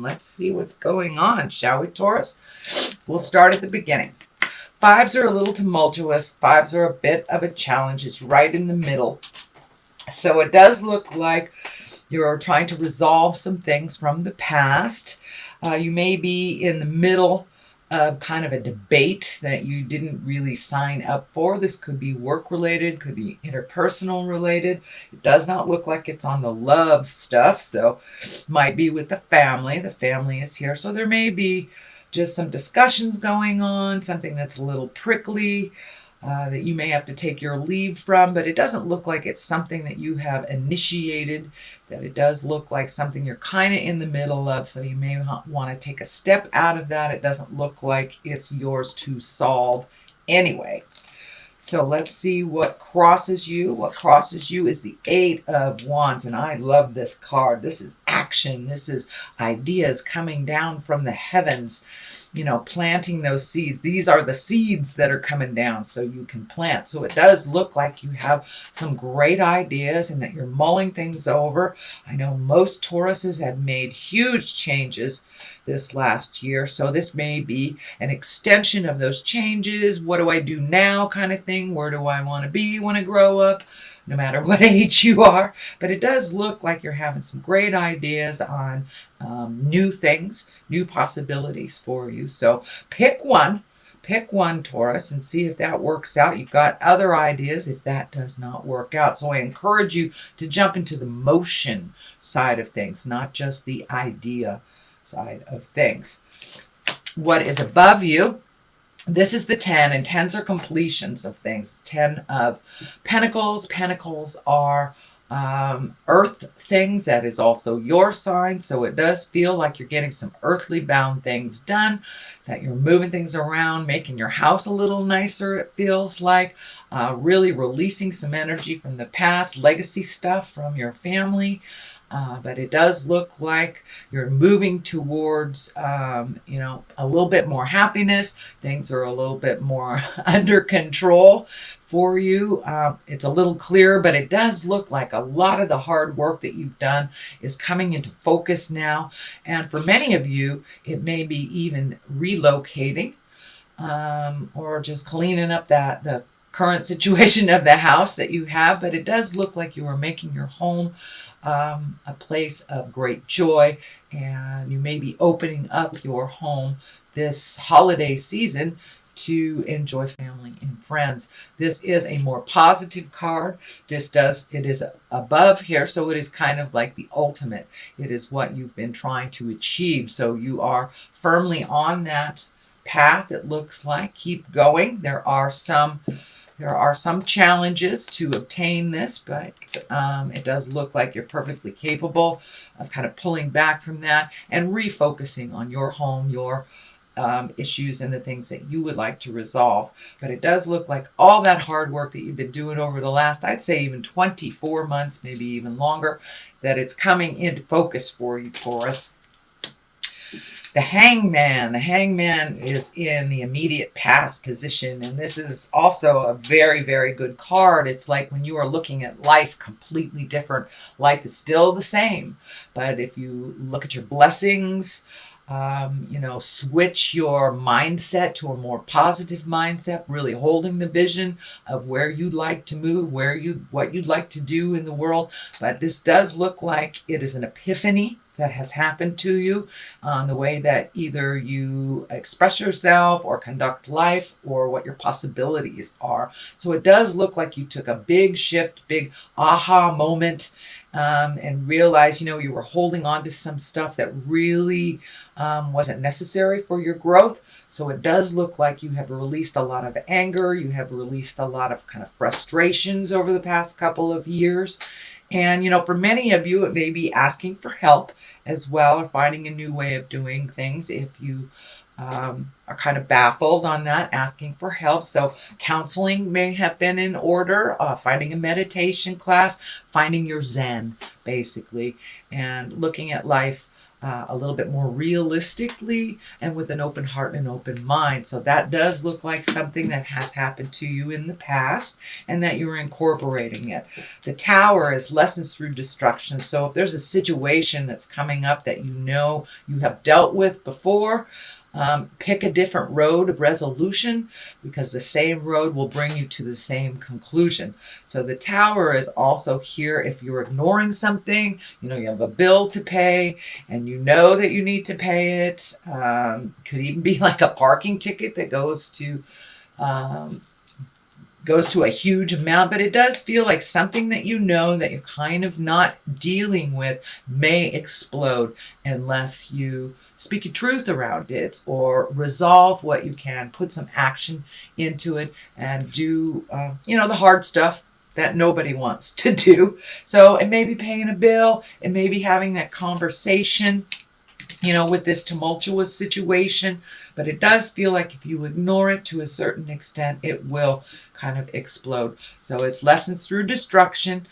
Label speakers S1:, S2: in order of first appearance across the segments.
S1: Let's see what's going on, shall we, Taurus? We'll start at the beginning. Fives are a little tumultuous. Fives are a bit of a challenge. It's right in the middle. So it does look like you're trying to resolve some things from the past. You may be in the middle of kind of a debate that you didn't really sign up for. This could be work related, could be interpersonal related. It does not look like it's on the love stuff, so might be with the family. The family is here, so there may be just some discussions going on, something that's a little prickly, that you may have to take your leave from, but it doesn't look like it's something that you have initiated, that it does look like something you're kind of in the middle of, so you may want to take a step out of that. It doesn't look like it's yours to solve anyway. So let's see what crosses you. What crosses you is the Eight of Wands, and I love this card. This is action. This is ideas coming down from the heavens, you know, planting those seeds. These are the seeds that are coming down so you can plant. So it does look like you have some great ideas and that you're mulling things over. I know most Tauruses have made huge changes this last year, so this may be an extension of those changes. What do I do now kind of thing? Where do I want to be when I grow up, no matter what age you are? But it does look like you're having some great ideas on new things, new possibilities for you. So pick one, Taurus, and see if that works out. You've got other ideas if that does not work out. So I encourage you to jump into the motion side of things, not just the idea side of things. What is above you? This is the 10, and 10s are completions of things. 10 of Pentacles. Pentacles are earth things. That is also your sign. So it does feel like you're getting some earthly bound things done, that you're moving things around, making your house a little nicer, it feels like. Really releasing some energy from the past, legacy stuff from your family. But it does look like you're moving towards, you know, a little bit more happiness. Things are a little bit more under control for you. It's a little clearer, but it does look like a lot of the hard work that you've done is coming into focus now. And for many of you, it may be even relocating, or just cleaning up the current situation of the house that you have. But it does look like you are making your home a place of great joy, and you may be opening up your home this holiday season to enjoy family and friends. This is a more positive card. It is above here, so it is kind of like the ultimate. It is what you've been trying to achieve. So you are firmly on that path, it looks like. Keep going. There are some challenges to obtain this, but it does look like you're perfectly capable of kind of pulling back from that and refocusing on your home, your issues, and the things that you would like to resolve. But it does look like all that hard work that you've been doing over the last, I'd say even 24 months, maybe even longer, that it's coming into focus for you, Taurus. The Hangman. The Hangman is in the immediate past position, and this is also a very, very good card. It's like when you are looking at life completely different. Life is still the same, but if you look at your blessings, you know, switch your mindset to a more positive mindset, really holding the vision of where you'd like to move, what you'd like to do in the world. But this does look like it is an epiphany that has happened to you on the way that either you express yourself or conduct life, or what your possibilities are. So it does look like you took a big shift, big aha moment, and realized, you know, you were holding on to some stuff that really wasn't necessary for your growth. So it does look like you have released a lot of anger. You have released a lot of kind of frustrations over the past couple of years. And, you know, for many of you, it may be asking for help as well, or finding a new way of doing things. If you are kind of baffled on that, asking for help. So counseling may have been in order, finding a meditation class, finding your Zen, basically, and looking at life a little bit more realistically and with an open heart and an open mind. So that does look like something that has happened to you in the past and that you're incorporating it. The Tower is lessons through destruction. So if there's a situation that's coming up that you know you have dealt with before, pick a different road of resolution, because the same road will bring you to the same conclusion. So the Tower is also here if you're ignoring something, you know, you have a bill to pay and you know that you need to pay it. Could even be like a parking ticket that goes to a huge amount, but it does feel like something that you know that you're kind of not dealing with may explode unless you speak your truth around it or resolve what you can, put some action into it, and do, the hard stuff that nobody wants to do. So it may be paying a bill, it may be having that conversation, with this tumultuous situation, but it does feel like if you ignore it to a certain extent, it will kind of explode. So it's lessons through destruction.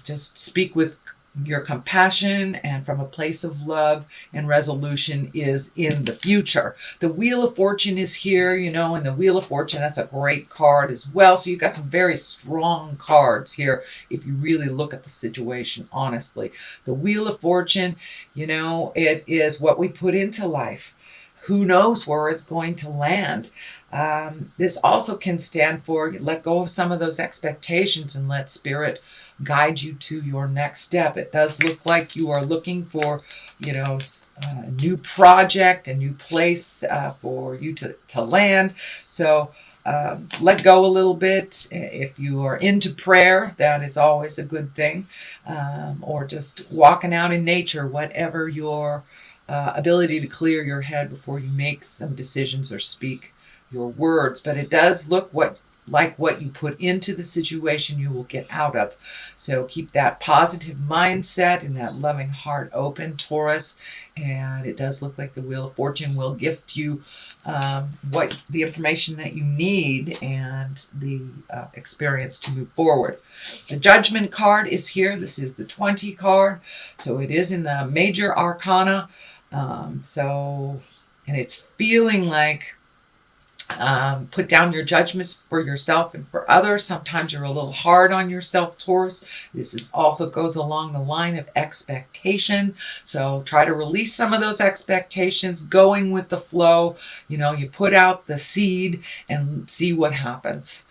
S1: Just speak with your compassion and from a place of love, and resolution is in the future. The Wheel of Fortune is here, and the Wheel of Fortune, that's a great card as well. So you've got some very strong cards here if you really look at the situation honestly. The Wheel of Fortune, it is what we put into life. Who knows where it's going to land? This also can stand for let go of some of those expectations and let Spirit guide you to your next step. It does look like you are looking for, a new project, a new place for you to land. So let go a little bit. If you are into prayer, that is always a good thing. Or just walking out in nature, whatever your ability to clear your head before you make some decisions or speak your words. But it does look like what you put into the situation you will get out of. So keep that positive mindset and that loving heart open, Taurus. And it does look like the Wheel of Fortune will gift you the information that you need and the experience to move forward. The Judgment card is here. This is the 20 card. So it is in the major arcana. And it's feeling like put down your judgments for yourself and for others. Sometimes you're a little hard on yourself, Taurus. This also goes along the line of expectation. So try to release some of those expectations, going with the flow. You put out the seed and see what happens.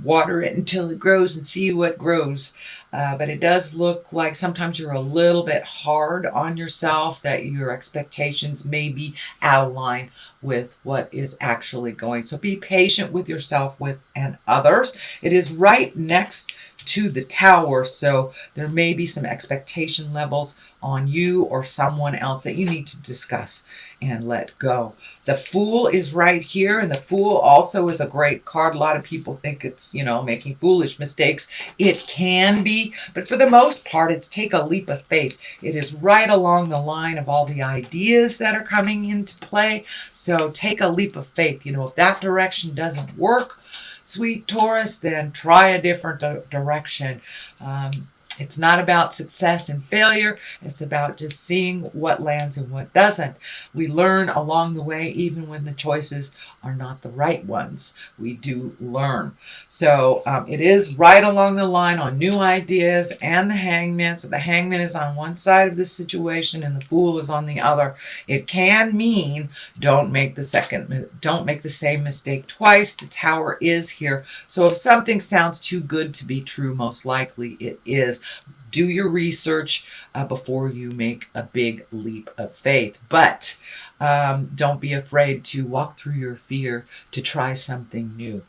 S1: Water it until it grows and see what grows. But it does look like sometimes you're a little bit hard on yourself, that your expectations may be out of line with what is actually going. So be patient with yourself and others. It is right next to the Tower, so there may be some expectation levels on you or someone else that you need to discuss and let go. The Fool is right here, and the Fool also is a great card. A lot of people think it's, making foolish mistakes. It can be, but for the most part, it's take a leap of faith. It is right along the line of all the ideas that are coming into play. So take a leap of faith. If that direction doesn't work, sweet Taurus, then try a different direction. It's not about success and failure. It's about just seeing what lands and what doesn't. We learn along the way, even when the choices are not the right ones. We do learn. So it is right along the line on new ideas and the Hangman. So the Hangman is on one side of the situation and the Fool is on the other. It can mean don't make the same mistake twice. The Tower is here. So if something sounds too good to be true, most likely it is. Do your research before you make a big leap of faith. But don't be afraid to walk through your fear to try something new.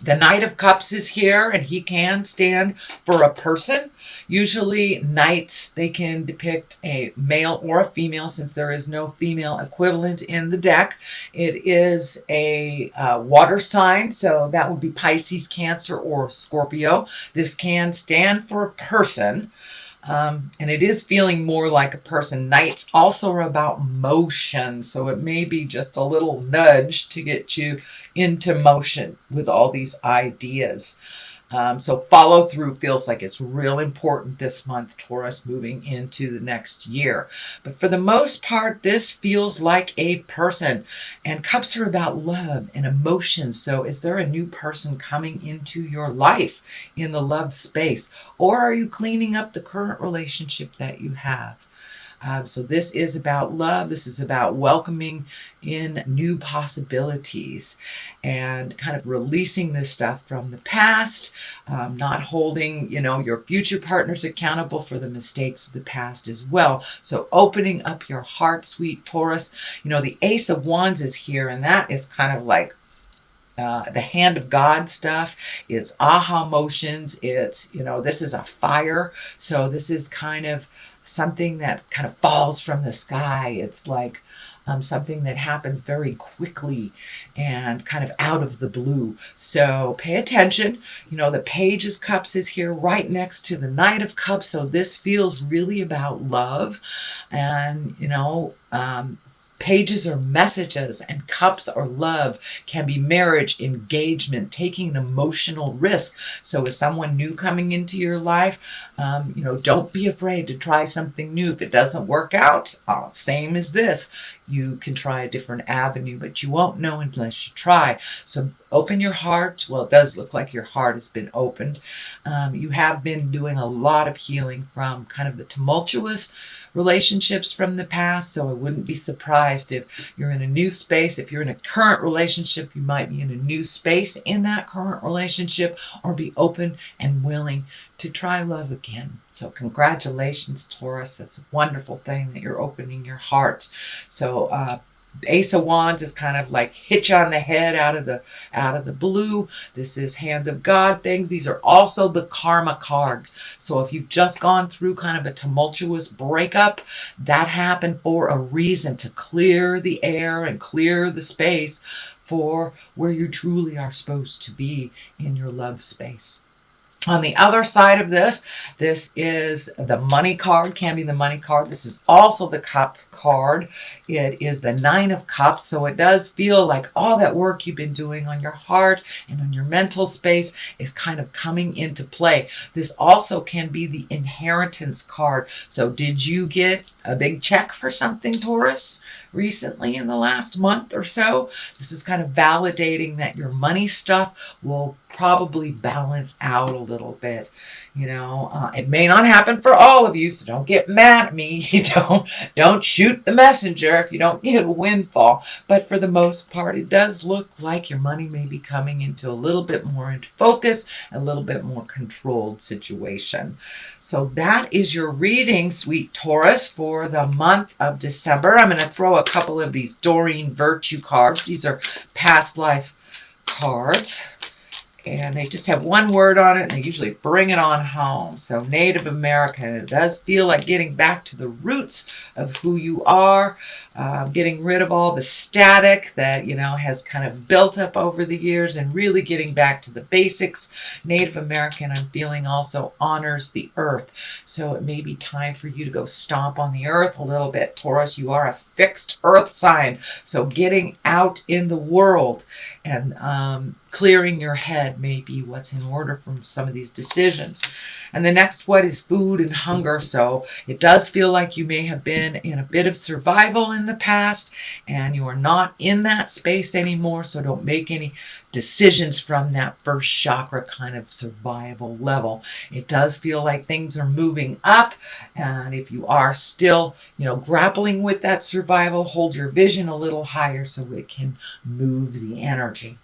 S1: The Knight of Cups is here, and he can stand for a person. Usually knights, they can depict a male or a female, since there is no female equivalent in the deck. It is a water sign, so that would be Pisces, Cancer, or Scorpio. This can stand for a person. And it is feeling more like a person. Knights also are about motion, so it may be just a little nudge to get you into motion with all these ideas. So follow through feels like it's real important this month, Taurus, moving into the next year. But for the most part, this feels like a person. And cups are about love and emotions. So is there a new person coming into your life in the love space? Or are you cleaning up the current relationship that you have? So this is about love. This is about welcoming in new possibilities and kind of releasing this stuff from the past, not holding, your future partners accountable for the mistakes of the past as well. So opening up your heart, sweet Taurus. The Ace of Wands is here, and that is kind of like the hand of God stuff. It's aha motions. It's, this is a fire. So this is kind of something that kind of falls from the sky. It's like something that happens very quickly and kind of out of the blue. So pay attention. The Page of Cups is here right next to the Knight of Cups. So this feels really about love. And, pages are messages, and cups or love can be marriage, engagement, taking an emotional risk. So is someone new coming into your life? Don't be afraid to try something new. If it doesn't work out, same as this. You can try a different avenue, but you won't know unless you try. So open your heart. Well, it does look like your heart has been opened. You have been doing a lot of healing from kind of the tumultuous relationships from the past. So I wouldn't be surprised if you're in a new space. If you're in a current relationship, you might be in a new space in that current relationship, or be open and willing to try love again. So congratulations, Taurus. That's a wonderful thing that you're opening your heart. So Ace of Wands is kind of like hit you on the head out of the blue. This is hands of God things. These are also the karma cards. So if you've just gone through kind of a tumultuous breakup, that happened for a reason, to clear the air and clear the space for where you truly are supposed to be in your love space. On the other side of this is the money card, can be the money card. This is also the cup card. It is the Nine of Cups. So it does feel like all that work you've been doing on your heart and on your mental space is kind of coming into play. This also can be the inheritance card. So did you get a big check for something, Taurus, recently in the last month or so? This is kind of validating that your money stuff will probably balance out a little bit. It may not happen for all of you, so don't get mad at me. Don't shoot the messenger if you don't get a windfall. But for the most part, it does look like your money may be coming into a little bit more into focus, a little bit more controlled situation. So that is your reading, sweet Taurus, for the month of December. I'm going to throw a couple of these Doreen Virtue cards. These are past life cards. And they just have one word on it, and they usually bring it on home. So Native American, it does feel like getting back to the roots of who you are, getting rid of all the static that, has kind of built up over the years, and really getting back to the basics. Native American, I'm feeling, also honors the earth. So it may be time for you to go stomp on the earth a little bit. Taurus, you are a fixed earth sign. So getting out in the world and clearing your head may be what's in order from some of these decisions. And the next one is food and hunger. So it does feel like you may have been in a bit of survival in the past, and you are not in that space anymore. So don't make any decisions from that first chakra kind of survival level. It does feel like things are moving up. And if you are still, grappling with that survival, hold your vision a little higher so it can move the energy.